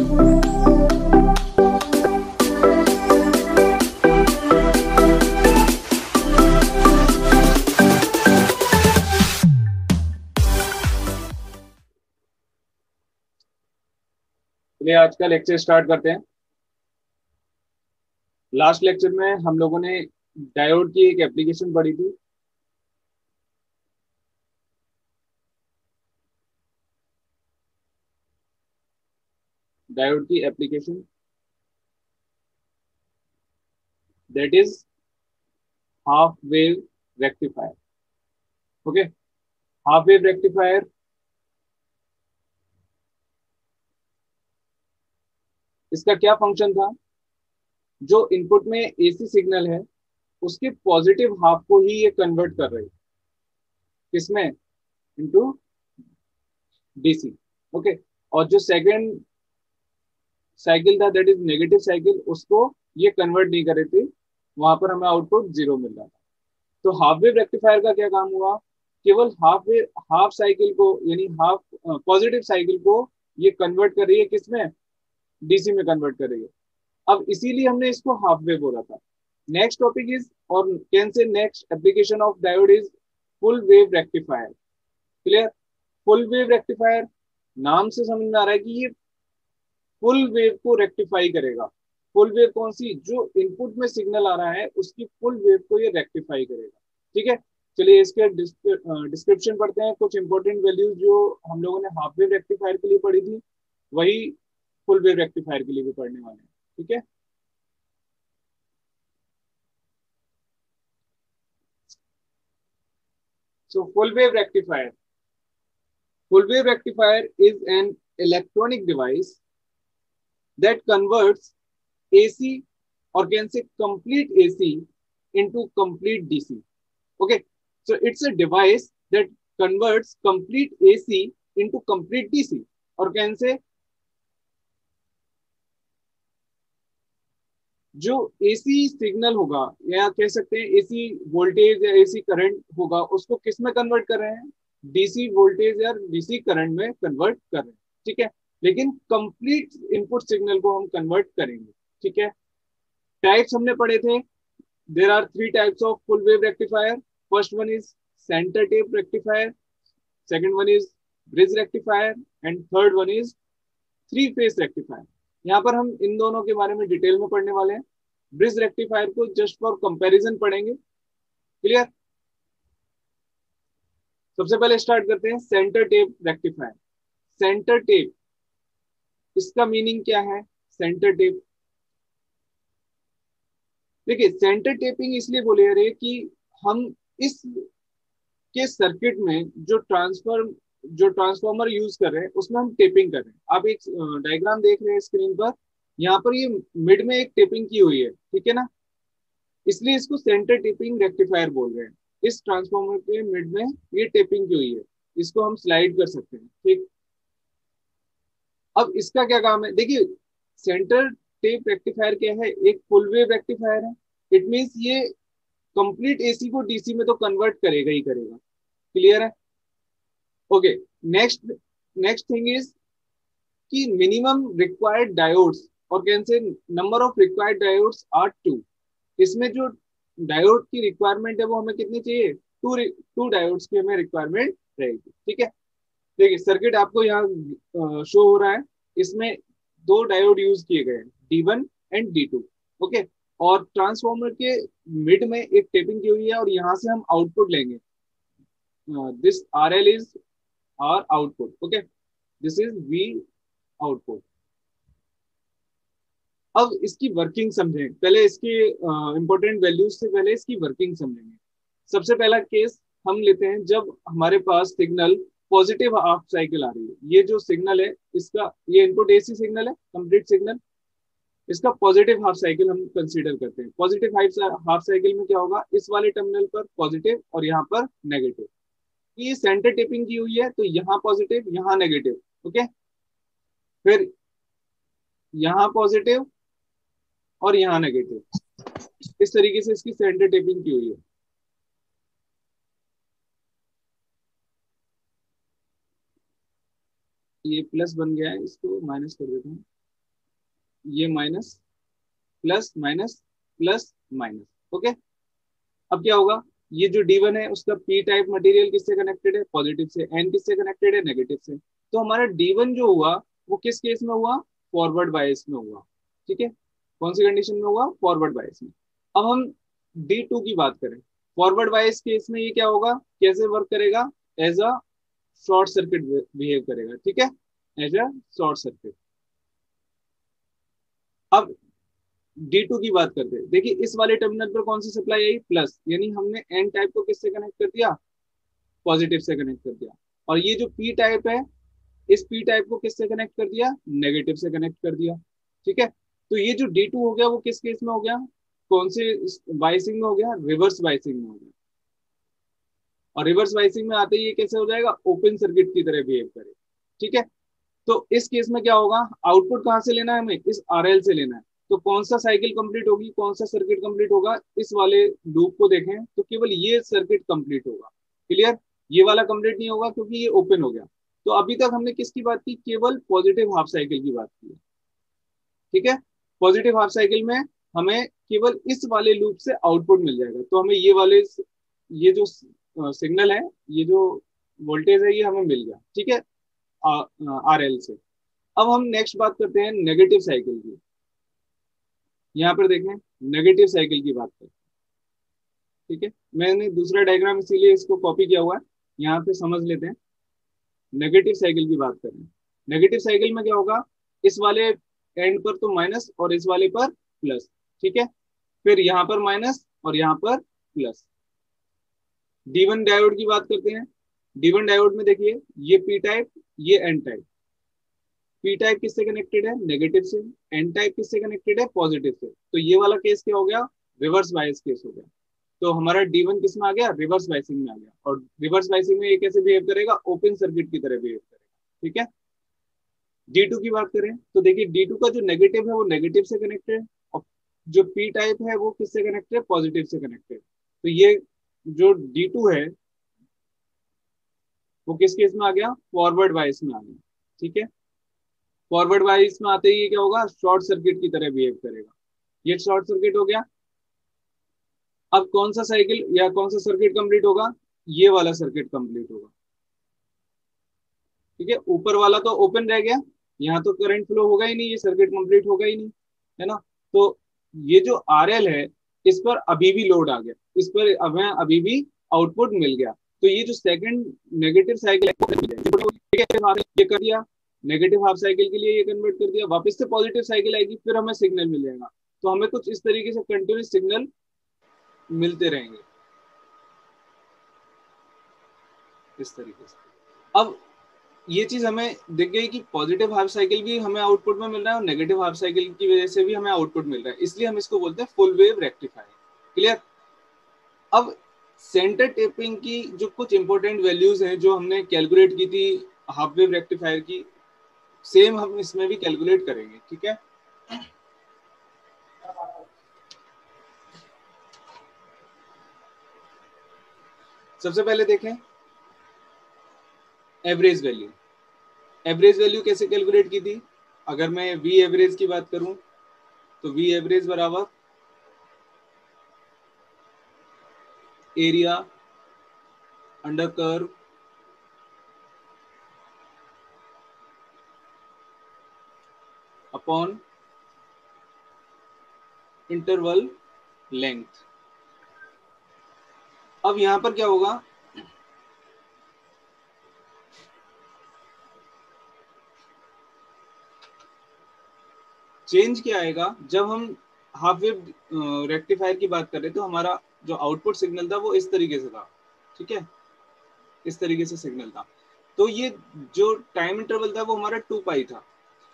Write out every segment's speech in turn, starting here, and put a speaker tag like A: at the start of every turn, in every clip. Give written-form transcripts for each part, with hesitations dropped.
A: चलिए आज का लेक्चर स्टार्ट करते हैं। लास्ट लेक्चर में हम लोगों ने डायोड की एक एप्लीकेशन पढ़ी थी। डायोड की application that is half wave rectifier. Okay, half wave rectifier इसका क्या फंक्शन था? जो इनपुट में एसी सिग्नल है उसके पॉजिटिव हाफ को ही ये कन्वर्ट कर रही है, किसमें? Into DC. ओके, और जो सेकंड साइकिल था दैट इज नेगेटिव साइकिल, उसको ये कन्वर्ट नहीं कर रही थी, वहां पर हमें आउटपुट जीरो मिल रहा था। तो हाफ वेव रेक्टिफायर का क्या काम हुआ? केवल हाफ साइकिल को, यानी हाफ पॉजिटिव साइकिल को ये कन्वर्ट कर रही है, किसमें? डीसी में कन्वर्ट कर रही है। अब इसीलिए हमने इसको हाफ वेव बोला था। नेक्स्ट टॉपिक इज, और कैन से next application of diode is full wave rectifier. Clear? Full wave rectifier नाम से समझ में आ रहा है कि ये फुल वेव को रेक्टिफाई करेगा। फुल वेव कौन सी? जो इनपुट में सिग्नल आ रहा है उसकी फुल वेव को ये रेक्टिफाई करेगा। ठीक है, चलिए इसके डिस्क्रिप्शन पढ़ते हैं। कुछ इंपॉर्टेंट वैल्यूज जो हम लोगों ने हाफ वेव रेक्टिफायर के लिए पढ़ी थी वही फुल वेव रेक्टिफायर के लिए भी पढ़ने वाले हैं। ठीक है, so full wave rectifier is an electronic device that converts AC, or can say complete AC, into complete DC. Okay, so it's a device that converts complete AC into complete DC, or can say जो AC signal होगा या कह सकते हैं AC voltage या AC current होगा उसको किस में कन्वर्ट कर रहे हैं? डीसी वोल्टेज या डीसी करंट में कन्वर्ट कर रहे हैं। ठीक है, लेकिन कंप्लीट इनपुट सिग्नल को हम कन्वर्ट करेंगे। ठीक है, टाइप्स हमने पढ़े थे। There are three types of full wave rectifier. First one is centre tap rectifier, second one is bridge rectifier, and third one is three phase rectifier. यहाँ पर हम इन दोनों के बारे में डिटेल में पढ़ने वाले हैं। ब्रिज रेक्टिफायर को जस्ट फॉर कंपैरिजन पढ़ेंगे। क्लियर? सबसे पहले स्टार्ट करते हैं centre tap rectifier. Centre tap, इसका मीनिंग क्या है? सेंटर टेप, देखिए सेंटर टेपिंग इसलिए बोले जा रहे हैं कि हम इस के सर्किट में जो ट्रांसफॉर्मर यूज कर रहे हैं उसमें हम टेपिंग कर रहे हैं। आप एक डायग्राम देख रहे हैं स्क्रीन पर, यहाँ पर ये मिड में एक टेपिंग की हुई है, ठीक है ना? इसलिए इसको सेंटर टेपिंग रेक्टिफायर बोल रहे हैं। इस ट्रांसफॉर्मर के मिड में ये टेपिंग की हुई है, इसको हम स्लाइड कर सकते हैं। ठीक, अब इसका क्या काम है? देखिए सेंटर टेप रेक्टिफायर क्या है? एक फुल वेव रेक्टिफायर है। इट मीन्स ये कंप्लीट एसी को डीसी में तो कन्वर्ट करेगा ही करेगा। क्लियर है? Okay, next next thing is कि मिनिमम रिक्वायर्ड डायोड्स, और कैन से number of required diodes are two. इसमें जो डायोड की रिक्वायरमेंट है वो हमें कितनी चाहिए? टू डायोड्स की हमें रिक्वायरमेंट रहेगी। ठीक है, देखिए सर्किट आपको यहाँ शो हो रहा है, इसमें दो डायोड यूज किए गए हैं, D1 एंड D2। ओके, और ट्रांसफॉर्मर के मिड में एक टेपिंग की हुई है और यहाँ से हम आउटपुट लेंगे। This RL is our output. Okay, this is V output. अब इसकी वर्किंग समझें, पहले इसकी इंपॉर्टेंट वैल्यूज से पहले इसकी वर्किंग समझेंगे। सबसे पहला केस हम लेते हैं जब हमारे पास सिग्नल पॉजिटिव हाफ साइकिल आ रही है। ये जो सिग्नल है इसका, ये इनपुट एसी सिग्नल है, कंप्लीट सिग्नल, इसका पॉजिटिव हाफ साइकिल हम कंसीडर करते हैं। पॉजिटिव हाफ साइकिल में क्या होगा? इस वाले टर्मिनल पर पॉजिटिव और यहाँ पर नेगेटिव। ये सेंटर टेपिंग की हुई है तो यहाँ पॉजिटिव यहाँ नेगेटिव। ओके, फिर यहाँ पॉजिटिव और यहाँ नेगेटिव, इस तरीके से इसकी सेंटर टेपिंग की हुई है। ये प्लस बन गया है, इसको माइनस कर देते हैं। ये minus plus minus plus minus. Okay, अब क्या होगा, ये जो D1 है उसका पी टाइप मटेरियल किससे कनेक्टेड है, पॉजिटिव से, एन किससे कनेक्टेड है, नेगेटिव से। तो हमारा D1 जो हुआ वो किस केस में हुआ, फॉरवर्ड बायस में हुआ। ठीक है, कौन सी कंडीशन में हुआ, फॉरवर्ड बायस में। अब हम D2 की बात करें, फॉरवर्ड बायस केस में ये क्या होगा, कैसे वर्क करेगा, as a short circuit behave करेगा। ठीक है, एज अ शॉर्ट सर्किट। अब D2 की बात करते हैं, देखिए इस वाले टर्मिनल पर कौन सी सप्लाई आई, प्लस, यानी हमने एन टाइप को किससे कनेक्ट कर दिया, पॉजिटिव से कनेक्ट कर दिया। और ये जो पी टाइप है, इस पी टाइप को किससे कनेक्ट कर दिया, नेगेटिव से कनेक्ट कर दिया। ठीक है, तो ये जो D2 हो गया वो किस केस में हो गया, कौन से बाइसिंग में हो गया, रिवर्स बाइसिंग में हो गया। और रिवर्स बाइसिंग में आते ही ये कैसे हो जाएगा, ओपन सर्किट की तरह बिहेव करे। ठीक है, तो इस केस में क्या होगा, आउटपुट कहां से लेना है हमें, इस RL से लेना है। तो कौन सा साइकिल कंप्लीट होगी, कौन सा सर्किट कंप्लीट होगा, इस वाले लूप को देखें तो केवल ये सर्किट कंप्लीट होगा। क्लियर, ये वाला कंप्लीट नहीं होगा क्योंकि ये ओपन हो गया। तो अभी तक हमने किसकी बात की, केवल पॉजिटिव हाफ साइकिल की बात की। ठीक है, पॉजिटिव हाफ साइकिल में हमें केवल इस वाले लूप से आउटपुट मिल जाएगा। तो हमें ये वाले, ये जो सिग्नल है, ये जो वोल्टेज है, ये हमें मिल गया। ठीक है, RL से। अब हम नेक्स्ट बात करते हैं नेगेटिव साइकिल की। यहाँ पर देखें, नेगेटिव साइकिल की बात करते हैं। ठीक है, मैंने दूसरा डायग्राम इसीलिए इसको कॉपी किया हुआ है, यहाँ पे समझ लेते हैं। नेगेटिव साइकिल की बात करें, नेगेटिव साइकिल में क्या होगा, इस वाले एंड पर तो माइनस और इस वाले पर प्लस। ठीक है, फिर यहाँ पर माइनस और यहाँ पर प्लस। D1 डायोड की बात करते हैं। D1 डायोड में देखिए, ये पी टाइप, ये एन टाइप। पी टाइप किससे कनेक्टेड है, नेगेटिव से। एन टाइप किससे कनेक्टेड है, पॉजिटिव से। तो ये वाला केस क्या हो गया, रिवर्स बायस केस हो गया। तो हमारा D1 किस में आ गया, रिवर्स बायसिंग में आ गया। और रिवर्स बायसिंग में ये कैसे बिहेव करेगा, ओपन सर्किट की तरह बिहेव करेगा। ठीक है, D2 की बात करें तो देखिए, D2 का जो नेगेटिव है वो नेगेटिव से कनेक्टेड, और जो पी टाइप है वो किससे कनेक्टेड, पॉजिटिव से कनेक्टेड। तो ये जो D2 है वो किस केस में आ गया, फॉरवर्ड बायस में आ गया। ठीक है, फॉरवर्ड बायस में आते ही क्या होगा, शॉर्ट सर्किट की तरह बिहेव करेगा। ये शॉर्ट सर्किट हो गया। अब कौन सा साइकिल या कौन सा सर्किट कंप्लीट होगा, ये वाला सर्किट कंप्लीट होगा। ठीक है, ऊपर वाला तो ओपन रह गया, यहाँ तो करंट फ्लो होगा ही नहीं, ये सर्किट कंप्लीट होगा ही नहीं, है ना। तो ये जो RL है, इस पर अभी भी लोड आ गया, इस पर हमें अभी भी आउटपुट मिल गया। तो ये जो सेकंड नेगेटिव साइकिल है, ये कर दिया, नेगेटिव हाफ साइकिल के लिए ये कन्वर्ट कर दिया, वापस से पॉजिटिव साइकिल आएगी, फिर हमें सिग्नल मिल जाएगा। तो हमें कुछ इस तरीके से कंटिन्यूस सिग्नल मिलते रहेंगे, इस तरीके से। अब ये चीज हमें दिख गई कि पॉजिटिव हाफ साइकिल भी हमें आउटपुट में मिल रहा है और नेगेटिव हाफ साइकिल की वजह से भी हमें आउटपुट मिल रहा है, इसलिए हम इसको बोलते हैं फुल वेव रेक्टिफायर। क्लियर। अब सेंटर टेपिंग की जो कुछ इंपॉर्टेंट वैल्यूज हैं जो हमने कैलकुलेट की थी हाफ वेव रेक्टिफायर की, सेम हम इसमें भी कैलकुलेट करेंगे। ठीक है, सबसे पहले देखें एवरेज वैल्यू। एवरेज वैल्यू कैसे कैलकुलेट की थी, अगर मैं वी एवरेज की बात करूं तो वी एवरेज बराबर area under curve upon interval length. अब यहां पर क्या होगा, चेंज क्या आएगा, जब हम हाफ वेव रेक्टिफायर की बात करें तो हमारा जो आउटपुट सिग्नल था वो इस तरीके से था। ठीक है, इस तरीके से सिग्नल था। तो ये जो टाइम इंटरवल था वो हमारा 2 पाई था।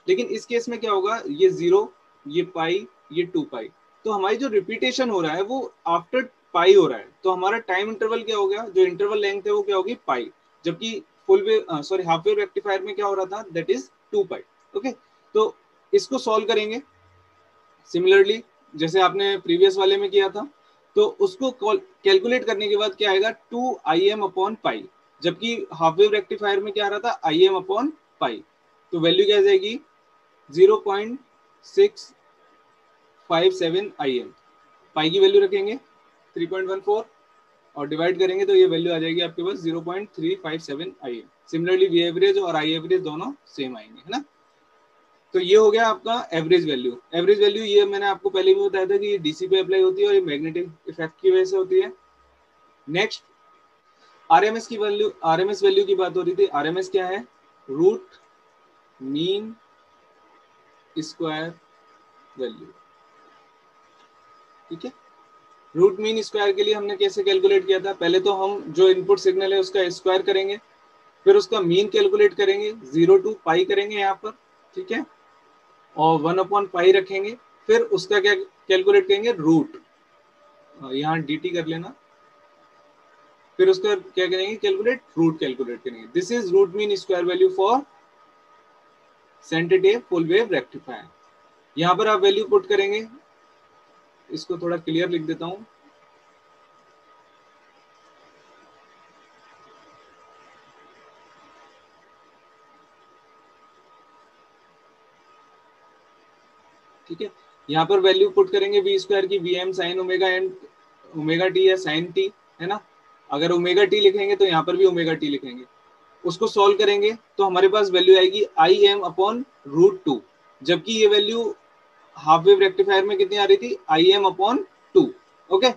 A: लेकिन इस केस में क्या होगा, ये 0, ये पाई, ये 2 पाई। तो हमारी जो रिपीटेशन हो रहा है वो आफ्टर पाई हो रहा है। तो हमारा टाइम इंटरवल क्या हो गया, जो इंटरवल लेंथ है वो क्या होगी, पाई। जबकि full wave sorry half wave rectifier में क्या हो रहा था, दैट इज 2 पाई। ओके, तो इसको सॉल्व करेंगे सिमिलरली जैसे आपने प्रीवियस वाले में किया था। तो उसको कैलकुलेट करने के बाद क्या आएगा, 2Im/पाई। जबकि हाफ वेव रेक्टिफायर में क्या आ रहा था, Im/पाई। तो वैल्यू क्या आ जाएगी, 0.3 3.657 IM। पाई की वैल्यू रखेंगे 3.14 और डिवाइड करेंगे तो ये वैल्यू आ जाएगी आपके पास 0.357 IM। सिमिलरली वी एवरेज और आई एवरेज दोनों सेम आएंगे, है ना। तो ये हो गया आपका एवरेज वैल्यू। एवरेज वैल्यू ये मैंने आपको पहले भी बताया था कि ये डीसी पे अप्लाई होती है और ये मैग्नेटिक इफेक्ट की वजह से होती है। नेक्स्ट आरएमएस की वैल्यू, आरएमएस वैल्यू की बात हो रही थी। आरएमएस क्या है? रूट मीन स्क्वायर वैल्यू, ठीक है। रूट मीन स्क्वायर के लिए हमने कैसे कैलकुलेट किया था? पहले तो हम जो इनपुट सिग्नल है उसका स्क्वायर करेंगे, फिर उसका मीन कैलकुलेट करेंगे, 0 to पाई करेंगे यहाँ पर, ठीक है, और 1/पाई रखेंगे, फिर उसका क्या कैलकुलेट करेंगे? रूट, यहाँ dt कर लेना, फिर उसका क्या करेंगे? कैलकुलेट, रूट कैलकुलेट करेंगे। This is root mean square value for centre full wave rectifier. यहाँ पर आप वैल्यू पुट करेंगे, इसको थोड़ा क्लियर लिख देता हूँ। ठीक है, यहाँ पर वैल्यू पुट करेंगे वी स्क्वायर की, V M sine omega N, omega T या साइन टी, है ना। अगर ओमेगा टी लिखेंगे तो यहाँ पर भी ओमेगा टी लिखेंगे। उसको सॉल्व करेंगे तो हमारे पास वैल्यू आएगी आई एम अपॉन रूट 2, जबकि ये वैल्यू हाफ वेव रेक्टिफायर में कितनी आ रही थी? आई एम अपॉन 2। ओके,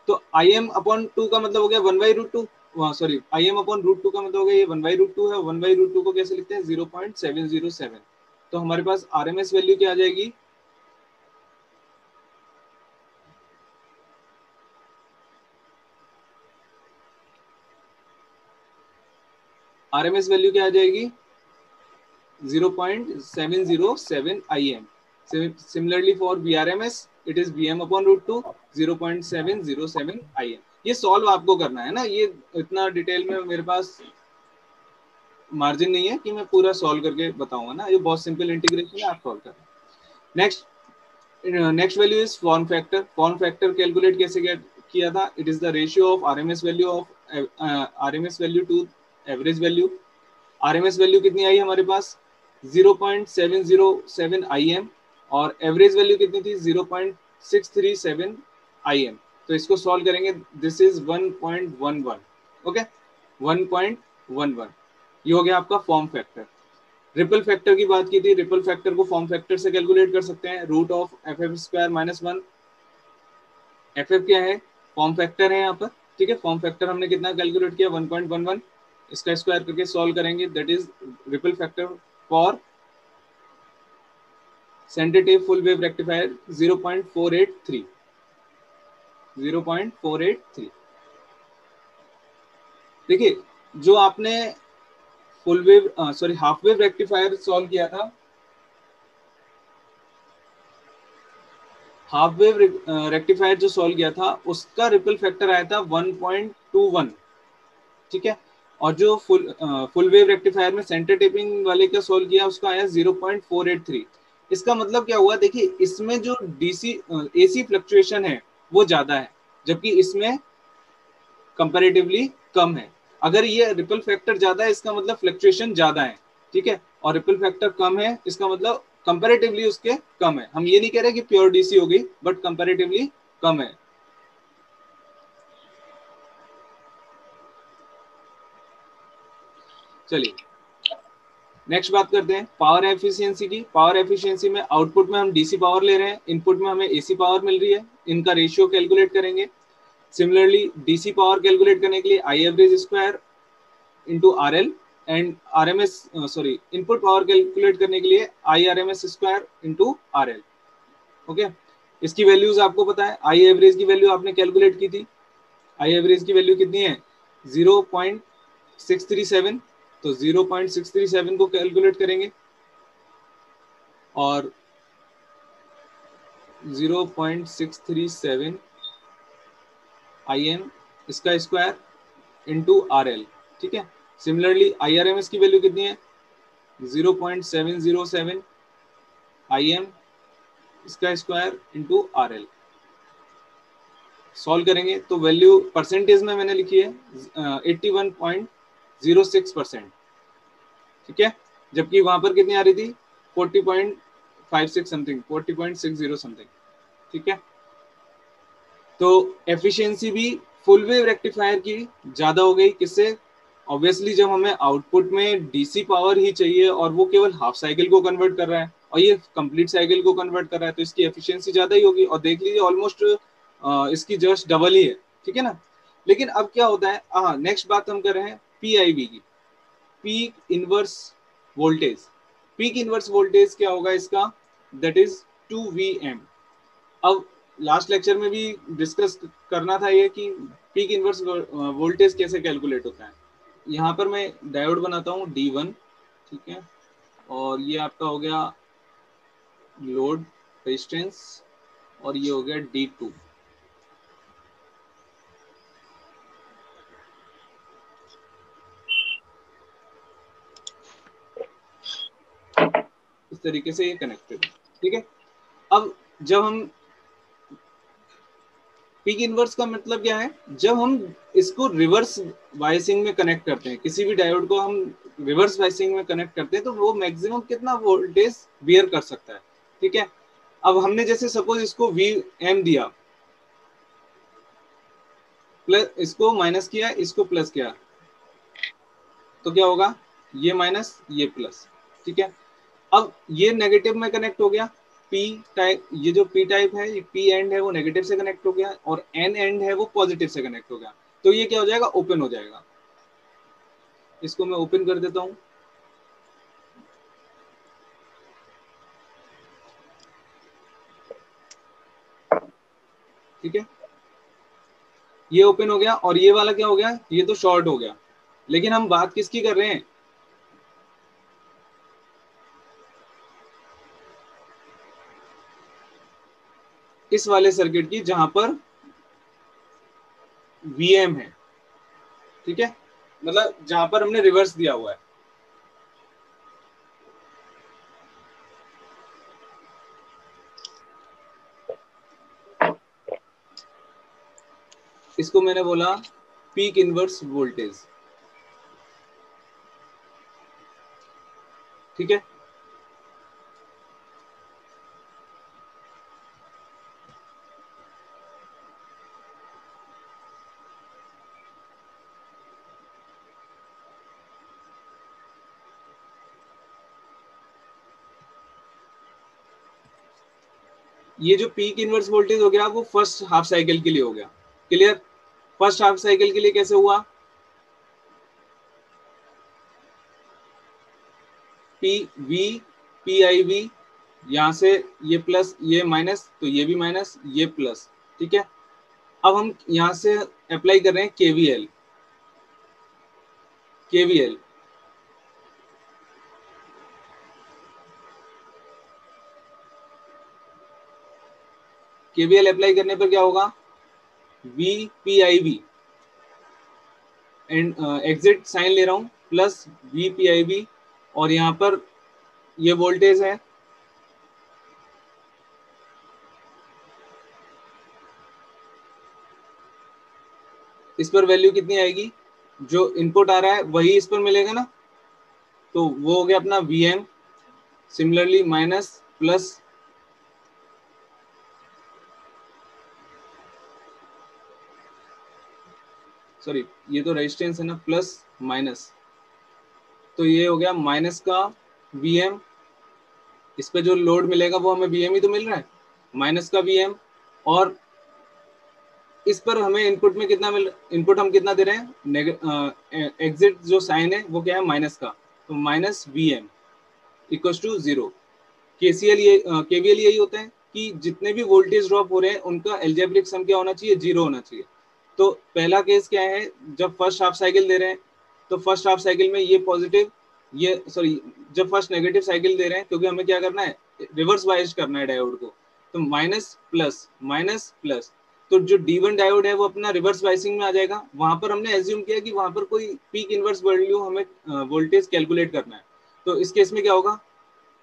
A: तो आई एम अपॉन 2 का मतलब हो गया 1/√2, sorry I M upon root 2 का मतलब हो गया ये 1/√2 है। 1/√2 को कैसे लिखते हैं? 0.707। तो हमारे पास आरएमएस वैल्यू क्या आ जाएगी? आरएमएस वैल्यू क्या आ जाएगी? 0.707 IM। Similarly for VRMS it is VM upon root 2, 0.707 IM। ये सॉल्व आपको करना है ना, ये इतना डिटेल में मेरे पास मार्जिन नहीं है कि मैं पूरा सॉल्व करके बताऊंगा ना, ये बहुत सिंपल इंटीग्रेशन है, आप सॉल्व करना। Next value is form factor. Form factor calculate कैसे किया था? It is the ratio of RMS value to average value. RMS value कितनी आई हमारे पास? 0.707 IM और एवरेज वैल्यू कितनी थी? 0.637 IM। तो इसको सॉल्व करेंगे, दिस इज 1.11। ओके, 1.11 ये हो गया आपका फॉर्म फैक्टर। रिपल फैक्टर की बात की थी, रिपल फैक्टर को फॉर्म फैक्टर से कैलकुलेट कर सकते हैं, root of F square minus 1। F क्या है? फॉर्म फैक्टर है यहाँ पर, ठीक है। फॉर्म फैक्टर हमने कितना कैलकुलेट किया? 1.11। इसका स्क्वायर करके सॉल्व करेंगे, that is ripple factor for centre full wave rectifier 0.483। 0.483। देखिए, जो आपने full wave sorry half wave rectifier solve किया था, हाफ वेव रेक्टिफायर जो सॉल्व किया था उसका रिपल फैक्टर आया था 1.21, ठीक है। और जो फुल वेव रेक्टिफायर में सेंटर टेपिंग वाले का सॉल्व किया उसका आया 0.483। इसका मतलब क्या हुआ? देखिए, इसमें जो डीसी एसी फ्लक्चुएशन है वो ज्यादा है, जबकि इसमें कंपैरेटिवली कम है। अगर ये रिपल फैक्टर ज्यादा है इसका मतलब फ्लक्चुएशन ज्यादा है, ठीक है, और रिपल फैक्टर कम है इसका मतलब कंपैरेटिवली उसके कम है। हम ये नहीं कह रहे कि प्योर डीसी होगी, बट कंपैरेटिवली कम है। चलिए नेक्स्ट बात करते हैं पावर एफिशिएंसी की। पावर एफिशिएंसी में आउटपुट में हम डीसी पावर ले रहे हैं, इनपुट में हमें एसी पावर मिल रही है, इनका रेशियो कैलकुलेट करेंगे। सिमिलरली डीसी पावर कैलकुलेट करने के लिए I average square into R L and R M S, sorry input power calculate करने के लिए I R M S square into R L. Okay, इसकी वैल्यूज आपको पता है। आई एवरेज की वैल्यू आपने कैलकुलेट की थी, आई एवरेज की वैल्यू कितनी है? 0.637। तो 0.637 को कैलकुलेट करेंगे और 0.637 IM इसका स्क्वायर इंटू आर एल, ठीक है। Similarly I R M S की वैल्यू कितनी है? 0.707 IM इसका square into R L. Solve करेंगे तो वैल्यू परसेंटेज में मैंने लिखी है 81.06%, ठीक है, जबकि वहां पर कितनी आ रही थी? 40.56 समथिंग, 40.60 समथिंग, ठीक है। तो एफिशिएंसी भी फुल वेव रेक्टिफायर की ज्यादा हो गई, किससे? ऑब्वियसली जब हमें आउटपुट में डीसी पावर ही चाहिए और वो केवल हाफ साइकिल को कन्वर्ट कर रहा है और ये कंप्लीट साइकिल को कन्वर्ट कर रहा है, तो इसकी एफिशिएंसी ज्यादा ही होगी। और देख लीजिए ऑलमोस्ट इसकी जस्ट डबल ही है, ठीक है ना। लेकिन अब क्या होता है, हाँ नेक्स्ट बात हम कर रहे हैं पीआईवी की, peak inverse voltage. Peak inverse voltage क्या होगा इसका? That is 2 V M. अब लास्ट लेक्चर में भी डिस्कस करना था ये कि पीक इनवर्स वोल्टेज कैसे कैलकुलेट होता है। यहाँ पर मैं डायोड बनाता हूँ D1, ठीक है, और ये आपका हो गया लोड रेजिस्टेंस और ये हो गया D2। इस तरीके से ये कनेक्टेड है, ठीक है। अब जब हम पीक इनवर्स का मतलब क्या है, जब हम इसको रिवर्स वाइसिंग में कनेक्ट करते हैं, किसी भी डायोड को हम रिवर्स वाइसिंग में कनेक्ट करते हैं, तो वो मैक्सिमम कितना वोल्टेज बियर कर सकता है, ठीक है। अब हमने जैसे सपोज इसको Vm दिया, प्लस इसको माइनस किया, इसको प्लस किया, तो क्या होगा? ये माइनस ये प्लस, ठीक है। अब ये नेगेटिव में कनेक्ट हो गया, पी टाइप, ये जो पी टाइप है, ये पी एंड है वो नेगेटिव से कनेक्ट हो गया और एन एंड है वो पॉजिटिव से कनेक्ट हो गया, तो ये क्या हो जाएगा? ओपन हो जाएगा। इसको मैं ओपन कर देता हूं, ठीक है, ये ओपन हो गया। और ये वाला क्या हो गया? ये तो शॉर्ट हो गया। लेकिन हम बात किसकी कर रहे हैं? इस वाले सर्किट की जहां पर Vm है, ठीक है, मतलब जहां पर हमने रिवर्स दिया हुआ है। इसको मैंने बोला पीक इनवर्स वोल्टेज, ठीक है। ये जो पीक इनवर्स वोल्टेज हो गया वो फर्स्ट हाफ साइकिल के लिए हो गया, क्लियर। फर्स्ट हाफ साइकिल के लिए कैसे हुआ? P V P I V, यहां से ये प्लस ये माइनस, तो ये भी माइनस ये प्लस, ठीक है। अब हम यहां से अप्लाई कर रहे हैं केवीएल। केवीएल केवीएल अप्लाई करने पर क्या होगा? V P I V and exit sine ले रहा हूं, plus V P I V, और यहां पर ये वोल्टेज है, इस पर वैल्यू कितनी आएगी? जो इनपुट आ रहा है वही इस पर मिलेगा ना, तो वो हो गया अपना Vm। Similarly minus plus, sorry ये तो रेजिस्टेंस है ना, प्लस माइनस, तो ये हो गया माइनस का Vm। इस पे जो लोड मिलेगा वो हमें Vm ही तो मिल रहा है, माइनस का Vm। और इस पर हमें इनपुट में कितना इनपुट हम कितना दे रहे हैं? एग्जिट जो साइन है वो क्या है? माइनस का, तो minus Vm equal to 0। KCL ये केवीएल यही होता है कि जितने भी वोल्टेज ड्रॉप हो रहे हैं उनका एल्जेब्रिक सम क्या होना चाहिए? 0 होना चाहिए। तो पहला केस क्या है, जब फर्स्ट हाफ साइकिल दे रहे हैं तो फर्स्ट हाफ साइकिल में ये पॉजिटिव, ये सॉरी, जब फर्स्ट नेगेटिव साइकिल दे रहे हैं, क्योंकि हमें क्या करना है? रिवर्स बायस करना है डायोड को, तो माइनस प्लस, तो जो D1 डायोड है वो अपना रिवर्स बायसिंग में आ जाएगा। वहां पर हमने एज्यूम किया कि वहां पर कोई पीक इनवर्स वैल्यू हमें वोल्टेज कैलकुलेट करना है। तो इस केस में क्या होगा?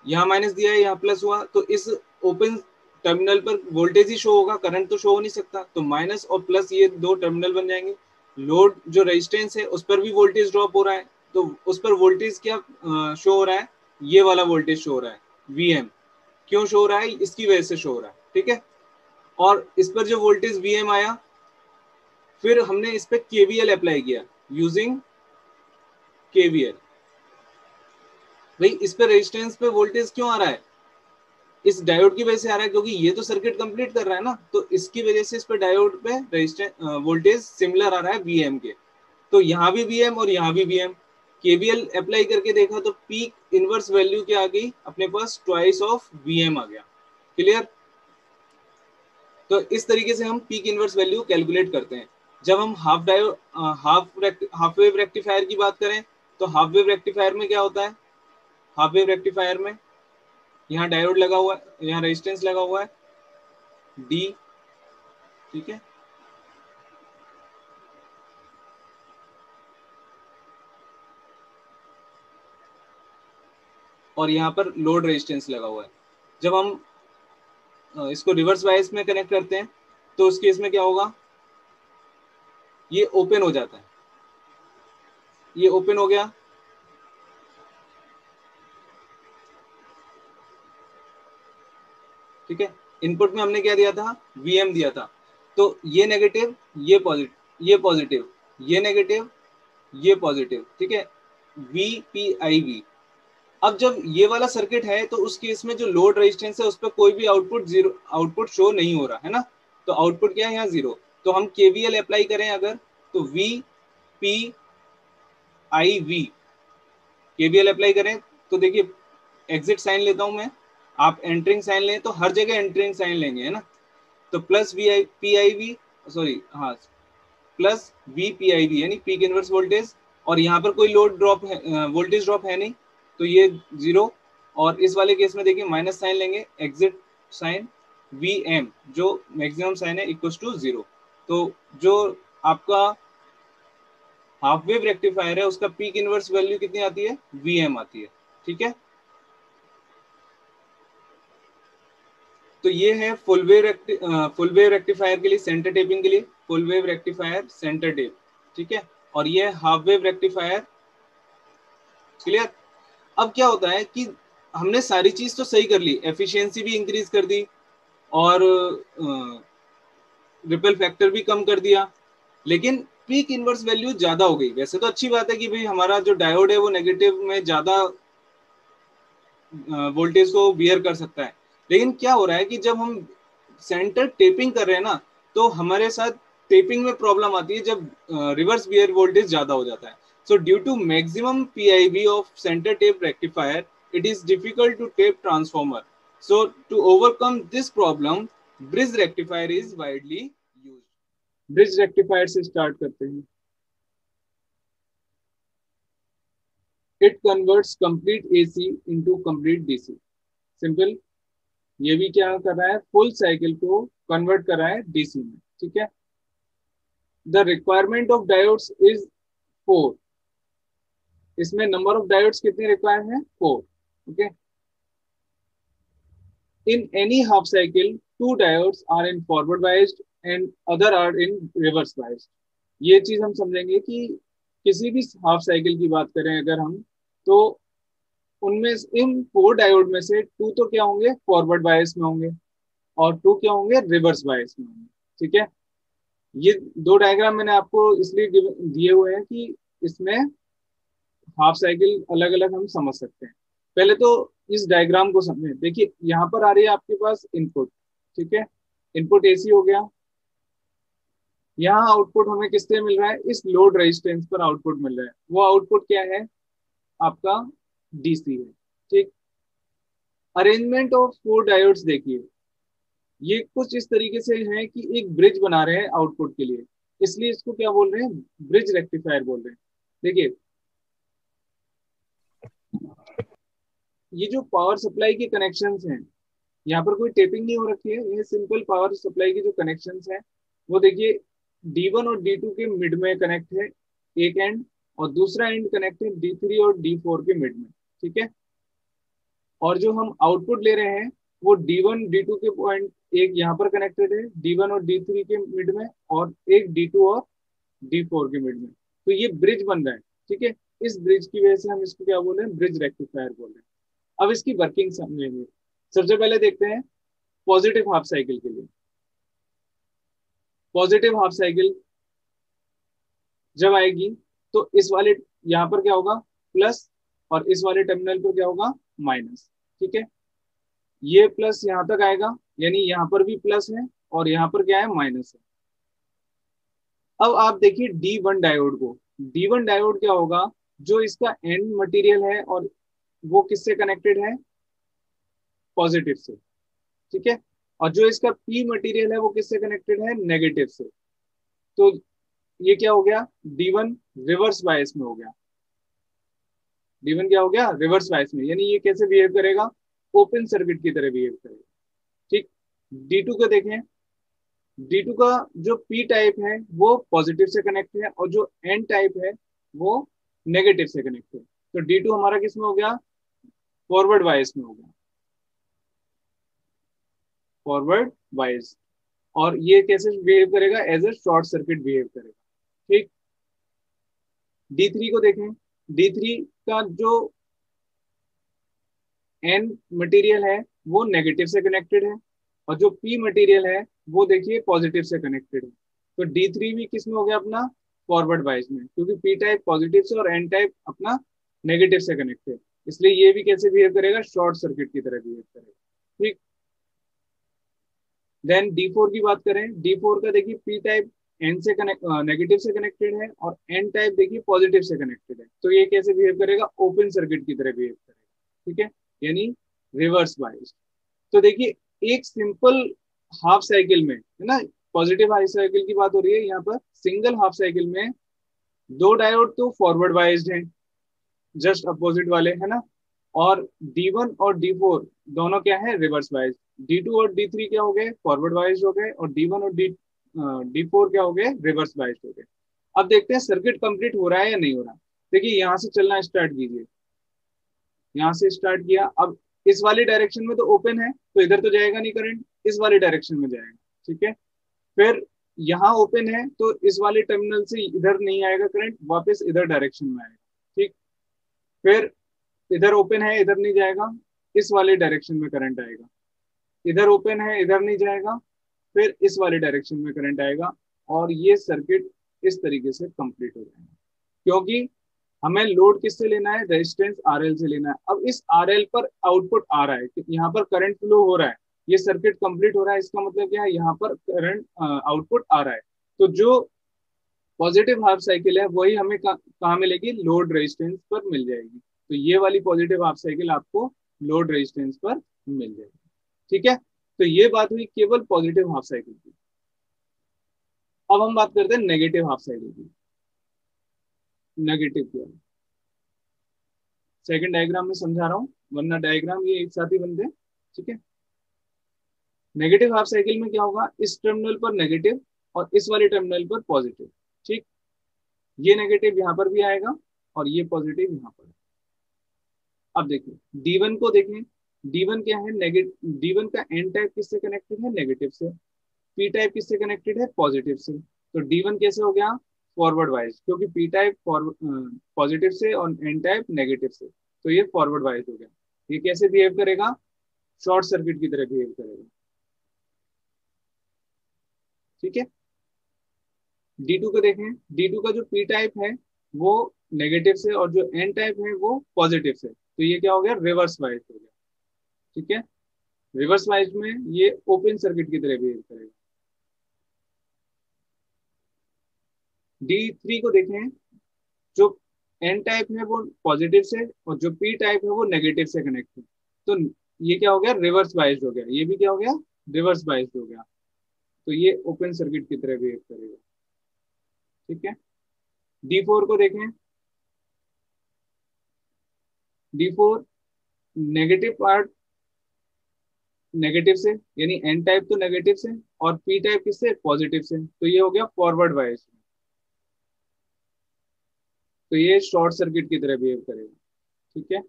A: यहाँ माइनस दिया है, यहाँ प्लस हुआ, तो इस ओपन टर्मिनल पर वोल्टेज ही शो होगा, करंट तो शो हो नहीं सकता, तो माइनस और प्लस ये दो टर्मिनल बन जाएंगे। लोड जो रेजिस्टेंस है उस पर भी वोल्टेज ड्रॉप हो रहा है, तो उस पर वोल्टेज क्या शो हो रहा है? ये वाला वोल्टेज शो हो रहा है Vm, क्यों शो हो रहा है, इसकी वजह से शो हो रहा है, ठीक है। और इस पर जो वोल्टेज वीएम आया, फिर हमने इस पे केवीएल अप्लाई किया यूजिंग केवीएल। भाई इस पे रेजिस्टेंस पे वोल्टेज क्यों आ रहा है, इस डायोड की वजह से आ रहा है, क्योंकि ये तो सर्किट कंप्लीट कर रहा है ना, तो इसकी वजह से इस पे डायोड पे रेजिस्टेंस वोल्टेज सिमिलर आ रहा है वीएम के। तो यहाँ भी वीएम और यहाँ भी वीएम, केवीएल अप्लाई करके देखा तो पीक इनवर्स वैल्यू क्या आ गई अपने पास, ट्वाइस ऑफ वीएम आ गया। क्लियर। तो इस तरीके से हम पीक इनवर्स वैल्यू कैलकुलेट करते हैं। जब हम half diode half wave rectifier की बात करें, तो हाफ वेव रेक्टिफायर में क्या होता है, हाफ वेव रेक्टिफायर में यहाँ डायोड लगा हुआ है, यहाँ रेजिस्टेंस लगा हुआ है डी, ठीक है। और यहाँ पर लोड रेजिस्टेंस लगा हुआ है। जब हम इसको रिवर्स बायस में कनेक्ट करते हैं तो उस केस में क्या होगा, ये ओपन हो जाता है, ये ओपन हो गया, ठीक है। इनपुट में हमने क्या दिया था, वीएम दिया था, तो ये नेगेटिव, ये पॉजिटिव, ये पॉजिटिव, ये नेगेटिव, ये पॉजिटिव, ठीक है, वी पी आई वी। अब जब ये वाला सर्किट है तो उस केस में जो लोड रेजिस्टेंस है उस पर कोई भी आउटपुट जीरो, आउटपुट शो नहीं हो रहा है ना, तो आउटपुट क्या है यहाँ जीरो। तो हम केवीएल अप्लाई करें अगर, तो V P I V, KVL apply करें तो देखिए एग्जिट साइन लेता हूं मैं, आप एंटरिंग साइन लें तो हर जगह एंटरिंग साइन लेंगे, है ना। तो plus V I P I V, sorry हाँ, plus V P I V यानी पीक इनवर्स वोल्टेज, और यहाँ पर कोई लोड ड्रॉप है, वोल्टेज ड्रॉप है नहीं, तो ये जीरो। और इस वाले केस में देखिए माइनस साइन लेंगे, एग्जिट साइन, वी एम जो मैक्सिमम साइन है इक्वल टू जीरो। तो जो आपका हाफ वेव रेक्टिफायर है उसका पीक इनवर्स वैल्यू कितनी आती है, वी एम आती है, ठीक है। तो ये है फुल वेव रेक्टिफायर के लिए, सेंटर टेपिंग के लिए full wave rectifier centre tap, ठीक है। और ये हाफ वेव रेक्टिफायर। क्लियर। अब क्या होता है कि हमने सारी चीज तो सही कर ली, एफिशिएंसी भी इंक्रीज कर दी और रिपल फैक्टर भी कम कर दिया, लेकिन पीक इनवर्स वैल्यू ज्यादा हो गई। वैसे तो अच्छी बात है कि भाई हमारा जो डायोड है वो नेगेटिव में ज्यादा वोल्टेज को बियर कर सकता है, लेकिन क्या हो रहा है कि जब हम सेंटर टेपिंग कर रहे हैं ना, तो हमारे साथ टेपिंग में प्रॉब्लम आती है जब रिवर्स बियर वोल्टेज ज्यादा हो जाता है। So due to maximum PIV of centre tap rectifier, it is difficult to tap transformer. So to overcome this problem, bridge rectifier is widely used. Bridge rectifier से start करते हैं। It converts complete AC into complete DC. Simple. ये भी क्या कर रहा है, full cycle को कन्वर्ट कर रहा है डीसी में, ठीक है। The requirement of diodes is 4। इसमें नंबर ऑफ डायोड्स कितने रिक्वायर हैं, 4, okay. In any half cycle 2 diodes are in forward biased and other are in reverse biased. ये चीज हम समझेंगे कि किसी भी हाफ साइकिल की बात करें अगर हम, तो उनमें इन 4 डायोड में से 2 तो क्या होंगे, फॉरवर्ड बायस में होंगे और 2 क्या होंगे, रिवर्स बायस में होंगे, ठीक है। ये 2 डायग्राम मैंने आपको इसलिए दिए हुए हैं कि इसमें हाफ साइकिल अलग अलग हम समझ सकते हैं। पहले तो इस डायग्राम को समझें। देखिए यहाँ पर आ रही है आपके पास इनपुट, ठीक है, इनपुट एसी हो गया। यहाँ आउटपुट हमें किससे मिल रहा है, इस लोड रेजिस्टेंस पर आउटपुट मिल रहा है। वो आउटपुट क्या है आपका, डीसी है, ठीक। अरेंजमेंट ऑफ 4 डायोड्स देखिए, ये कुछ इस तरीके से है कि एक ब्रिज बना रहे हैं आउटपुट के लिए, इसलिए इसको क्या बोल रहे हैं, ब्रिज रेक्टिफायर बोल रहे हैं। देखिए ये जो पावर सप्लाई के कनेक्शंस हैं, यहाँ पर कोई टेपिंग नहीं हो रखी है, ये सिंपल पावर सप्लाई के जो कनेक्शंस हैं वो देखिए D1 और D2 के मिड में कनेक्ट है एक एंड, और दूसरा एंड कनेक्ट है D3 और D4 के मिड में, ठीक है। और जो हम आउटपुट ले रहे हैं वो D1 D2 के पॉइंट एक यहाँ पर कनेक्टेड है, D1 और D3 के मिड में, और एक D2 और D4 के मिड में। तो ये ब्रिज बन रहा है, ठीक है। इस ब्रिज की वजह से हम इसको क्या बोल रहे हैं, ब्रिज रेक्टिफायर बोल रहे हैं। अब इसकी वर्किंग समझेंगे। सबसे पहले देखते हैं पॉजिटिव हाफ साइकिल के लिए। पॉजिटिव हाफ साइकिल जब आएगी तो इस वाले यहाँ पर क्या होगा, प्लस, और इस वाले टर्मिनल पर क्या होगा, माइनस। ठीक है, ये प्लस यहाँ तक आएगा, यानी यहाँ पर भी प्लस है और यहाँ पर क्या है, माइनस है। अब आप देखिए D1 डायोड को। D1 डायोड क्या होगा, जो इसका एन मटेरियल है और वो किससे कनेक्टेड है, पॉजिटिव से। ठीक है, और जो इसका पी मटेरियल है वो किससे कनेक्टेड है, नेगेटिव से। तो ये क्या हो गया, D1 रिवर्स बायस में हो गया। D1 क्या हो गया, रिवर्स बायस में, यानी ये कैसे बिहेव करेगा, ओपन सर्किट की तरह बिहेव करेगा। ठीक, D2 को देखें। D2 का जो पी टाइप है वो पॉजिटिव से कनेक्ट है और जो एन टाइप है वो नेगेटिव से कनेक्ट है। तो D2 हमारा किस में हो गया, फॉरवर्ड बायस में हो गया, फॉरवर्ड बायस। और ये कैसे बिहेव करेगा, as a short circuit behave करेगा। ठीक, D3 को देखें। D3 का जो एन मटेरियल है वो नेगेटिव से कनेक्टेड है और जो पी मटेरियल है वो देखिए पॉजिटिव से कनेक्टेड है। तो D3 भी किस में हो गया अपना, फॉरवर्ड बायस में, क्योंकि पी टाइप पॉजिटिव से और एन टाइप अपना नेगेटिव से कनेक्टेड, इसलिए ये भी कैसे बिहेव करेगा, शॉर्ट सर्किट की तरह बिहेव करेगा। ठीक, देन D4 की बात करें। D4 का देखिए पी टाइप एन से कनेक्ट, नेगेटिव से कनेक्टेड है और एन टाइप देखिए पॉजिटिव से कनेक्टेड है। तो ये कैसे बिहेव करेगा, ओपन सर्किट की तरह बिहेव करेगा। ठीक है, यानी रिवर्स बायस। तो देखिए एक सिंपल हाफ साइकिल में है ना, पॉजिटिव हाफ साइकिल की बात हो रही है यहाँ पर, सिंगल हाफ साइकिल में दो डायोड तो फॉरवर्ड बायस्ड हैं, जस्ट अपोजिट वाले है ना, और D1 और D4 दोनों क्या है, रिवर्स बायस्ड। D2 और D3 क्या हो गए, फॉरवर्ड बायस्ड हो गए, और D1 और D4 क्या हो गए, रिवर्स बायस्ड हो गए। अब देखते हैं सर्किट कंप्लीट हो रहा है या नहीं हो रहा। देखिए यहाँ से चलना स्टार्ट कीजिए, यहाँ से स्टार्ट किया, अब इस वाली डायरेक्शन में तो ओपन है तो इधर तो जाएगा नहीं करंट, इस वाली डायरेक्शन में जाएगा। ठीक है, फिर यहाँ ओपन है तो इस वाले टर्मिनल से इधर नहीं आएगा करंट, वापस इधर डायरेक्शन में आएगा। ठीक, फिर इधर ओपन है, इधर नहीं जाएगा, इस वाले डायरेक्शन में करंट आएगा। इधर ओपन है, इधर नहीं जाएगा, फिर इस वाले डायरेक्शन में करंट आएगा, और ये सर्किट इस तरीके से कंप्लीट हो जाएगा। क्योंकि हमें लोड किससे लेना है, रेजिस्टेंस RL से लेना है। अब इस RL पर आउटपुट आ रहा है, यहाँ पर करंट फ्लो हो रहा है, ये सर्किट कंप्लीट हो रहा है, इसका मतलब क्या है, यहाँ पर करंट आउटपुट आ रहा है। तो जो पॉजिटिव हाफ साइकिल है वही हमें कहाँ मिलेगी, लोड रेजिस्टेंस पर मिल जाएगी। तो ये वाली पॉजिटिव हाफ साइकिल आपको लोड रेजिस्टेंस पर मिल जाएगी। ठीक है, तो ये बात हुई केवल पॉजिटिव हाफ साइकिल की। अब हम बात करते हैं नेगेटिव हाफ साइकिल की। नेगेटिव क्या है, सेकंड डायग्राम में समझा रहा हूँ, वरना डायग्राम ये एक साथ ही बनते हैं। ठीक है, नेगेटिव हाफ साइकिल में क्या होगा, इस टर्मिनल पर नेगेटिव और इस वाले टर्मिनल पर पॉजिटिव। ठीक, ये नेगेटिव यहाँ पर भी आएगा और ये पॉजिटिव यहाँ पर। अब देखिए D1 को देखें। D1 क्या है, नेगेटिव। D1 का एन टाइप किससे कनेक्टेड है, नेगेटिव से। पी टाइप किससे कनेक्टेड है, पॉजिटिव से। तो D1 कैसे हो गया, फॉरवर्ड वाइज, क्योंकि पी टाइप पॉजिटिव से और एन टाइप नेगेटिव से, तो ये फॉरवर्ड वाइज हो गया। ये कैसे बिहेव करेगा, शॉर्ट सर्किट की तरह बिहेव करेगा। ठीक है, D2 को देखें। D2 का जो पी टाइप है वो नेगेटिव से और जो एन टाइप है वो पॉजिटिव से, तो ये क्या हो गया, रिवर्स वाइज हो गया। ठीक है, रिवर्स वाइज में ये ओपन सर्किट की तरह बिहेव करेगा। D3 को देखें। जो एन टाइप है वो पॉजिटिव से और जो पी टाइप है वो नेगेटिव से कनेक्ट है, तो ये क्या हो गया, रिवर्स बाइस्ड हो गया। ये भी क्या हो गया, रिवर्स बाइस्ड हो गया। तो ये ओपन सर्किट की तरह बिहेव करेगा। ठीक है, D4 को देखें। D4 नेगेटिव पार्ट नेगेटिव से, यानी एन टाइप तो नेगेटिव से और पी टाइप किससे, पॉजिटिव से, तो ये हो गया फॉरवर्ड बाइस। तो ये शॉर्ट सर्किट की तरह बिहेव करेगा। ठीक है,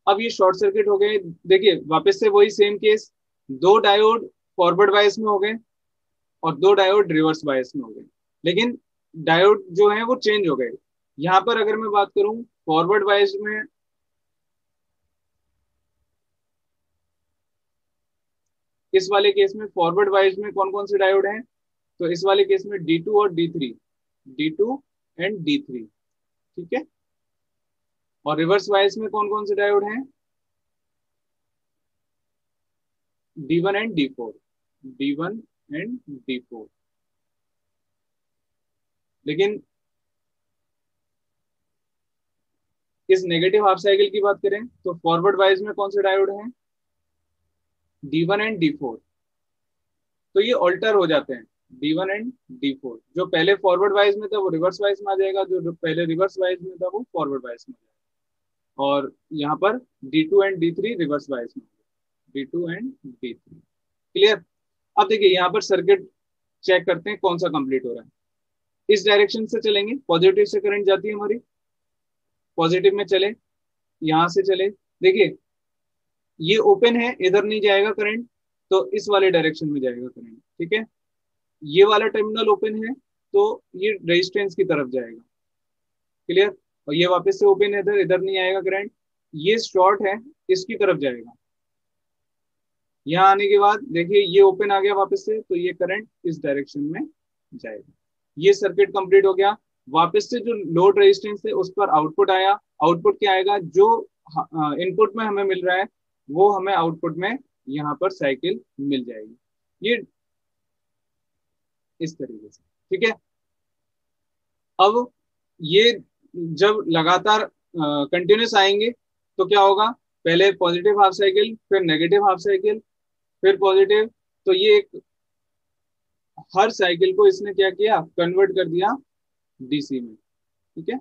A: अब ये शॉर्ट सर्किट हो गए। देखिए वापस से वही सेम केस, दो डायोड फॉरवर्ड बायस में हो गए और दो डायोड रिवर्स बायस में हो गए, लेकिन डायोड जो है वो चेंज हो गए। यहाँ पर अगर मैं बात करूं फॉरवर्ड बायस में, इस वाले केस में फॉरवर्ड वाइज में कौन कौन से डायोड हैं, तो इस वाले केस में D2 और D3, D2 एंड D3, ठीक है। और रिवर्स वाइज में कौन कौन से डायोड हैं, D1 and D4, D1 and D4। लेकिन इस नेगेटिव हाफ साइकिल की बात करें तो फॉरवर्ड वाइज में कौन से डायोड हैं, D1 एंड D4। तो ये ऑल्टर हो जाते हैं, D1 एंड D4। जो पहले फॉरवर्ड वाइज में था वो रिवर्स वाइज में आ जाएगा, जो पहले रिवर्स वाइज में था वो फॉरवर्ड वाइज में आ जाएगा। और यहाँ पर D2 and D3 reverse wise में, D2 एंड D3। क्लियर। अब देखिए यहाँ पर सर्किट चेक करते हैं कौन सा कंप्लीट हो रहा है। इस डायरेक्शन से चलेंगे, पॉजिटिव से करंट जाती है हमारी, पॉजिटिव में चले, यहां से चले। देखिए ये ओपन है, इधर नहीं जाएगा करंट, तो इस वाले डायरेक्शन में जाएगा करंट, ठीक है। ये वाला टर्मिनल ओपन है तो ये रेजिस्टेंस की तरफ जाएगा, क्लियर। और ये वापस से ओपन है, इधर इधर नहीं आएगा करंट, ये शॉर्ट है, इसकी तरफ जाएगा। यहाँ आने के बाद देखिए ये ओपन आ गया वापस से, तो ये करंट इस डायरेक्शन में जाएगा। ये सर्किट कंप्लीट हो गया। वापस से जो लोड रेजिस्टेंस है उस पर आउटपुट आया। आउटपुट क्या आएगा, जो इनपुट में हमें मिल रहा है वो हमें आउटपुट में यहाँ पर साइकिल मिल जाएगी, ये इस तरीके से, ठीक है। अब ये जब लगातार कंटिन्यूस आएंगे तो क्या होगा, पहले पॉजिटिव हाफ साइकिल, फिर नेगेटिव हाफ साइकिल, फिर पॉजिटिव। तो ये एक हर साइकिल को इसने क्या किया, कन्वर्ट कर दिया डीसी में, ठीक है।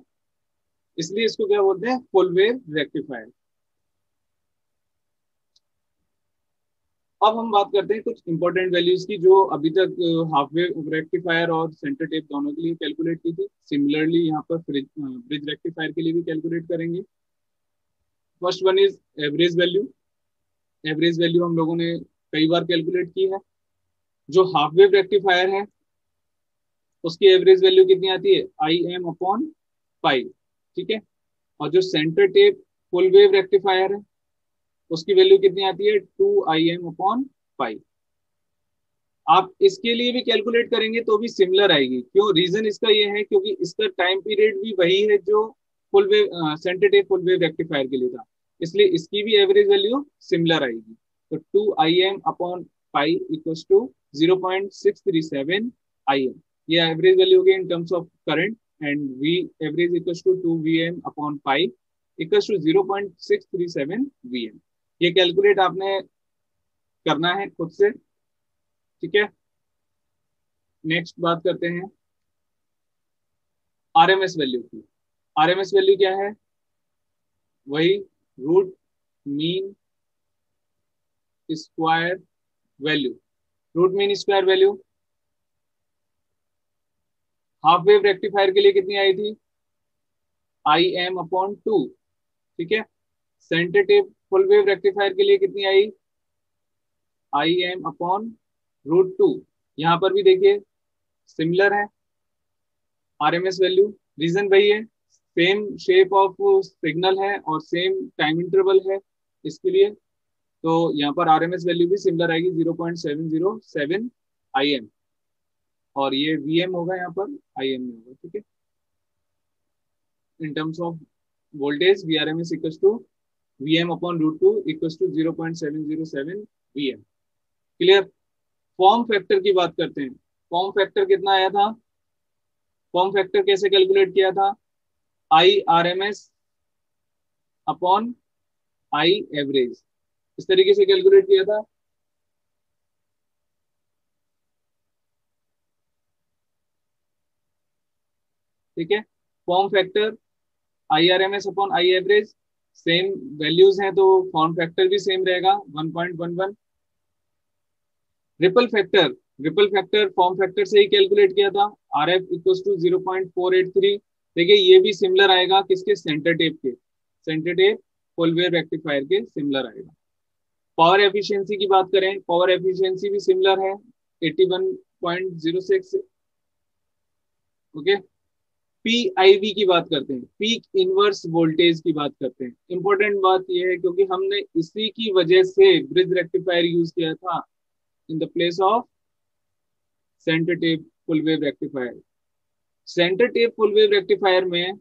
A: इसलिए इसको क्या बोलते हैं, फुल वेव रेक्टिफायर। अब हम बात करते हैं कुछ इंपॉर्टेंट वैल्यूज की जो अभी तक हाफ वेव रेक्टिफायर और सेंटर टेप दोनों के लिए कैलकुलेट की थी। सिमिलरली यहाँ पर ब्रिज रेक्टिफायर के लिए भी कैलकुलेट करेंगे। First one is average value. Average value हम लोगों ने कई बार कैलकुलेट की है। जो हाफ वेव रेक्टिफायर है उसकी एवरेज वैल्यू कितनी आती है, IM/π, ठीक है। और जो centre tap full wave rectifier है उसकी वैल्यू कितनी आती है, 2IM/π। आप इसके लिए भी कैलकुलेट करेंगे तो भी सिमिलर आएगी। क्यों, रीजन इसका ये है क्योंकि इसका टाइम पीरियड भी वही है जो full wave centre tap full wave rectifier के लिए था, इसलिए इसकी भी एवरेज वैल्यू सिमिलर आएगी। तो 2IM/π इक्वल्स टू 0.637 IM, ये एवरेज वैल्यू होगी in terms of current. And V average equals to 2VM/π equals to 0.637 VM। ये कैलकुलेट आपने करना है खुद से, ठीक है। नेक्स्ट बात करते हैं आरएमएस वैल्यू की। आरएमएस वैल्यू क्या है, वही root mean square value. Root mean square value half wave rectifier के लिए कितनी आई थी, IM/2, ठीक है। Centre tap full wave rectifier के लिए कितनी आई, IM/√2। यहाँ पर भी देखिए सिमिलर है आरएमएस वैल्यू, रीजन वही है, सेम शेप ऑफ सिग्नल है और सेम टाइम इंटरवल है इसके लिए। तो यहाँ पर आरएमएस वैल्यू भी सिमिलर आएगी 0.707 IM, और ये VM होगा यहाँ पर IM में होगा, ठीक है। In terms of voltage VRMS equals to VM/√2 equals to 0.707 VM। Clear. Form factor की बात करते हैं। फॉर्म फैक्टर कितना आया था, फॉर्म फैक्टर कैसे कैलकुलेट किया था, IRMS/I एवरेज, इस तरीके से कैलकुलेट किया था। ठीक है, form factor IRMS/I average, same values हैं तो फॉर्म फैक्टर भी सेम रहेगा 1.11। Ripple factor, ripple factor form factor से ही कैलकुलेट किया था, RF इक्वल्स टू 0.483। देखिए ये भी सिमिलर आएगा किसके, सेंटर टेप के, centre tap full wave rectifier के सिमिलर आएगा। पावर एफिशिएंसी की बात करें, पावर एफिशिएंसी भी सिमिलर है 81.06। ओके। PIV की बात करते हैं, पीक इनवर्स वोल्टेज की बात करते हैं। इंपॉर्टेंट बात यह है क्योंकि हमने इसी की वजह से ब्रिज रेक्टिफायर यूज किया था, in the place of centre tap full wave rectifier. Centre tap full wave rectifier में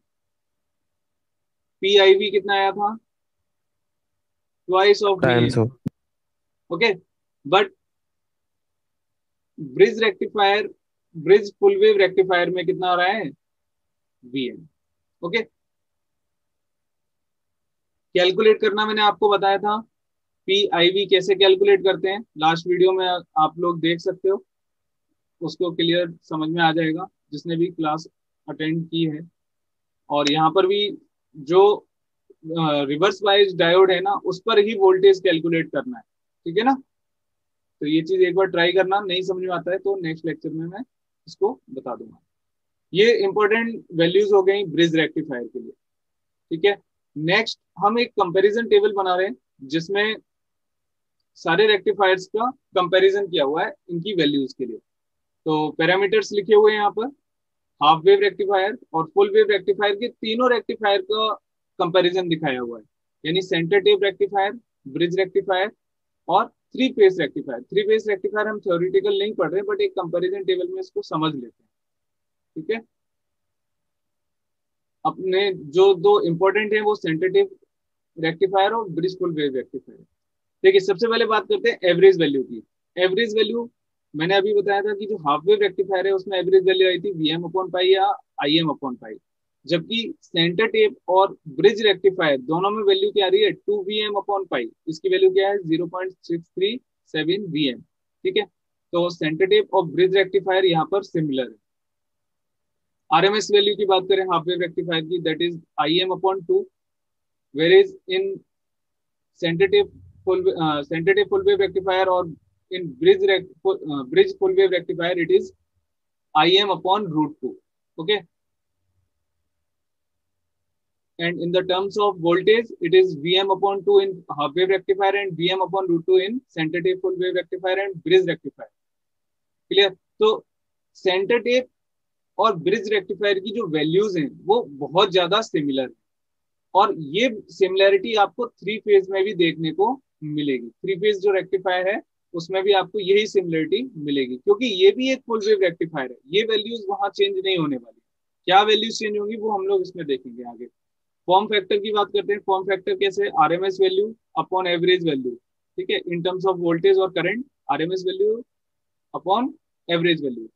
A: PIV कितना आया था, twice of
B: times
A: VM।
B: Of.
A: Okay, but bridge rectifier, bridge full wave rectifier में कितना आ रहा है, VM। ओके, कैलकुलेट करना मैंने आपको बताया था, PIV कैसे कैलकुलेट करते हैं, लास्ट वीडियो में आप लोग देख सकते हो, उसको क्लियर समझ में आ जाएगा जिसने भी क्लास अटेंड की है। और यहाँ पर भी जो रिवर्स बायस डायोड है ना, उस पर ही वोल्टेज कैलकुलेट करना है, ठीक है ना। तो ये चीज एक बार ट्राई करना, नहीं समझ में आता है तो नेक्स्ट लेक्चर में मैं इसको बता दूंगा। ये इंपॉर्टेंट वैल्यूज हो गई ब्रिज रेक्टिफायर के लिए, ठीक है। नेक्स्ट हम एक कंपैरिजन टेबल बना रहे हैं जिसमें सारे रेक्टिफायर्स का कंपैरिजन किया हुआ है इनकी वैल्यूज के लिए। तो पैरामीटर्स लिखे हुए हैं यहाँ पर, हाफ वेव रेक्टिफायर और फुल वेव रेक्टिफायर के तीनों रेक्टिफायर का कंपैरिजन दिखाया हुआ है, यानी centre tap rectifier, bridge rectifier और three phase rectifier. Three phase rectifier हम थ्योरेटिकल नहीं पढ़ रहे, बट एक कंपैरिजन टेबल में इसको समझ लेते हैं, ठीक है। अपने जो दो इंपॉर्टेंट है वो सेंटर टेप रेक्टिफायर और ब्रिज फुल वेव रेक्टिफायर। देखिए सबसे पहले बात करते हैं एवरेज वैल्यू की। एवरेज वैल्यू मैंने अभी बताया था कि जो हाफ वेव रेक्टिफायर है उसमें एवरेज वैल्यू आई थी VM/पाई या IM/पाई, जबकि सेंटर टेप और ब्रिज रेक्टिफायर दोनों में वैल्यू क्या आ रही है, 2VM/पाई। इसकी वैल्यू क्या है, 0.637 VM, ठीक है। तो सेंटर टेप और ब्रिज रेक्टिफायर यहाँ पर सिमिलर है। RMS वैल्यू की बात करें हाफ वेव रेक्टिफायर की, that is IM/2, where is in center tape full wave rectifier or in bridge full wave rectifier it is IM/√2, okay. And in the terms of voltage it is VM/2 in half wave rectifier and VM/√2 in center tape full wave rectifier and bridge rectifier, clear। तो centre tap और bridge rectifier की जो values हैं वो बहुत ज्यादा similar, और ये सिमिलैरिटी आपको थ्री फेज में भी देखने को मिलेगी। थ्री फेज जो रेक्टिफायर है उसमें भी आपको यही सिमिलरिटी मिलेगी, क्योंकि ये भी एक फुल वेव रेक्टिफायर है, ये वैल्यूज वहां चेंज नहीं होने वाली। क्या वैल्यूज चेंज होंगी वो हम लोग इसमें देखेंगे आगे। फॉर्म फैक्टर की बात करते हैं। फॉर्म फैक्टर कैसे, RMS value upon average value, ठीक है, इन टर्म्स ऑफ वोल्टेज और current, RMS value upon average value.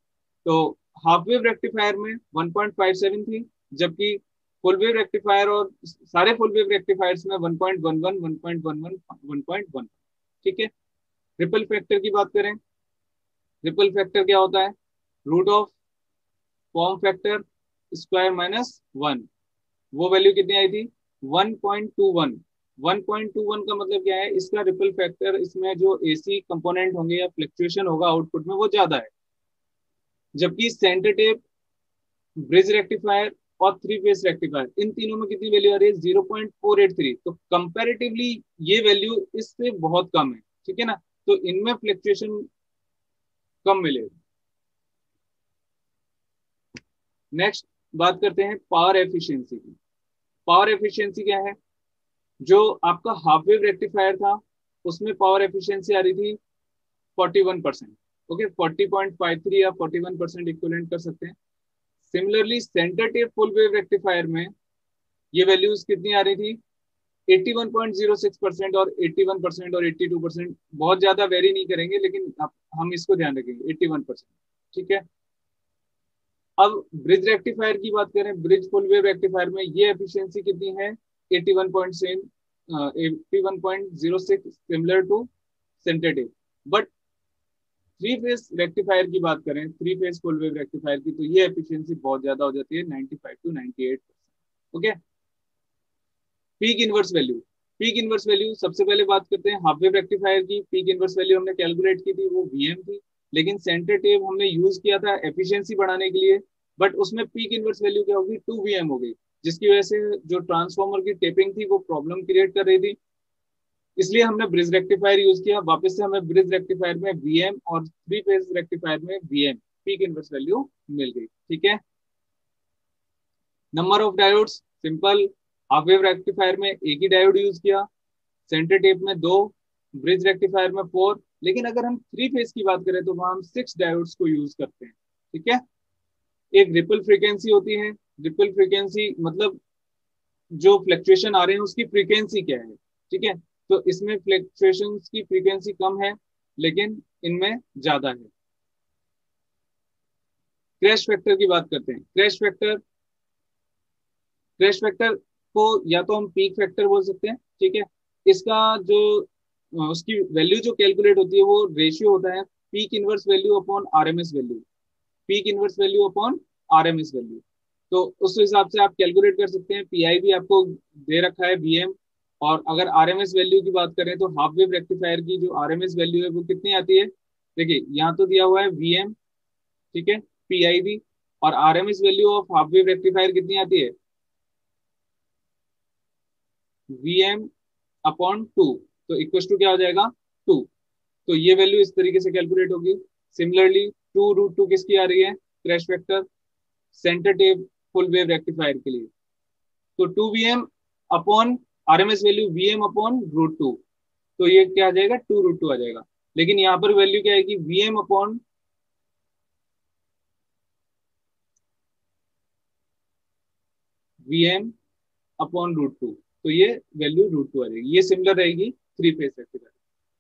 A: तो हाफ वेव रेक्टिफायर में 1.57 थी, जबकि फुल वेव रेक्टिफायर और सारे फुल वेव रेक्टिफायर्स में 1.11, 1.11, 1.1, ठीक है। रिपल फैक्टर की बात करें, रिपल फैक्टर क्या होता है, root of form factor square minus 1। वो वैल्यू कितनी आई थी, 1.21। 1.21 का मतलब क्या है, इसका रिपल फैक्टर, इसमें जो AC कंपोनेंट होंगे या फ्लक्चुएशन होगा आउटपुट में वो ज्यादा है, जबकि सेंटर टेप, ब्रिज रेक्टिफायर और थ्री फेस रेक्टिफायर, इन तीनों में कितनी वैल्यू आ रही है, 0.483। तो कंपैरेटिवली ये वैल्यू इससे बहुत कम है, ठीक है ना। तो इनमें फ्लक्चुएशन कम मिलेगा। नेक्स्ट बात करते हैं पावर एफिशिएंसी की। पावर एफिशिएंसी क्या है, जो आपका हाफ वेव रेक्टिफायर था उसमें पावर एफिशिएंसी आ रही थी 41%, ओके, 40.53 या 41% इक्विवेलेंट कर सकते हैं। Similarly centre tap full wave rectifier में ये वैल्यूज कितनी आ रही थी, 81.06% और 81% और 82%, बहुत ज्यादा वेरी नहीं करेंगे, लेकिन हम इसको ध्यान रखेंगे 81%, ठीक है। अब ब्रिज रेक्टिफायर की बात करें, ब्रिज फुल वेव रेक्टिफायर में ये एफिशिएंसी कितनी है, 81.06, similar to centre tap. But three phase rectifier की बात करें, three phase full wave rectifier की, तो ये एफिशिएंसी बहुत ज्यादा हो जाती है, 95 to 98%, okay. Peak inverse value, peak inverse value सबसे पहले बात करते हैं हाफ वेव रेक्टिफायर की। पीक इनवर्स वैल्यू हमने कैलकुलेट की थी, वो VM थी, लेकिन सेंटर टेप हमने यूज किया था एफिशिएंसी बढ़ाने के लिए, बट उसमें पीक इनवर्स वैल्यू क्या होगी, 2VM हो गई, जिसकी वजह से जो ट्रांसफॉर्मर की टेपिंग थी वो प्रॉब्लम क्रिएट कर रही थी, इसलिए हमने ब्रिज रेक्टिफायर यूज किया। वापस से हमें ब्रिज रेक्टिफायर में VM और थ्री फेज रेक्टिफायर में VM पीक इनवर्स वैल्यू मिल गई, ठीक है। Number of diodes simple, half wave rectifier में एक ही डायोड यूज किया, सेंटर टेप में 2, ब्रिज रेक्टिफायर में 4, लेकिन अगर हम 3 फेज की बात करें तो वहां हम 6 डायोड्स को यूज करते हैं। ठीक है, एक रिपल फ्रीक्वेंसी होती है। रिपल फ्रीक्वेंसी मतलब जो फ्लक्चुएशन आ रहे हैं उसकी फ्रीक्वेंसी क्या है। ठीक है, तो इसमें फ्लक्चुएशन की फ्रीक्वेंसी कम है लेकिन इनमें ज्यादा है। क्रैश फैक्टर की बात करते हैं। क्रैश फैक्टर को या तो हम पीक फैक्टर बोल सकते हैं। ठीक है, इसका जो उसकी वैल्यू जो कैलकुलेट होती है वो रेशियो होता है peak inverse value upon RMS value. Peak inverse value upon RMS value, तो उस हिसाब से आप कैलकुलेट कर सकते हैं। पीआई भी आपको दे रखा है वीएम। और अगर आरएमएस वैल्यू की बात करें तो हाफ वेव रेक्टिफायर की जो आरएमएस वैल्यू है वो कितनी आती है। देखिए यहाँ तो दिया हुआ है वीएम, ठीक है, पीआई भी, और RMS value of half wave rectifier कितनी आती है, वीएम अपॉन 2। तो इक्वल टू क्या हो जाएगा, 2। तो ये वैल्यू इस तरीके से कैलकुलेट होगी। सिमिलरली 2√2 किसकी आ रही है, crash factor centre tap full wave rectifier के लिए। तो 2 VM upon RMS value VM upon √2, तो ये क्या आ जाएगा, 2√2 आ जाएगा। लेकिन यहाँ पर वैल्यू क्या आएगी, वीएम अपॉन √2, तो ये वैल्यू √2 आ जाएगी। ये सिमिलर रहेगी 3 फेज रेक्टिफायर।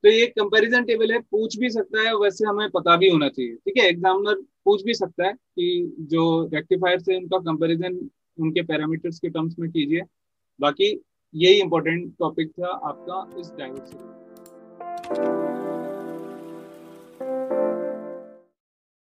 A: तो ये कंपैरिजन टेबल है, पूछ भी सकता है, वैसे हमें पता भी होना चाहिए। ठीक है, एग्जामिनर पूछ भी सकता है कि जो रेक्टिफायर से उनका कंपैरिजन उनके पैरामीटर्स के टर्म्स में कीजिए। बाकी यही इंपॉर्टेंट टॉपिक था आपका इस डायोड से।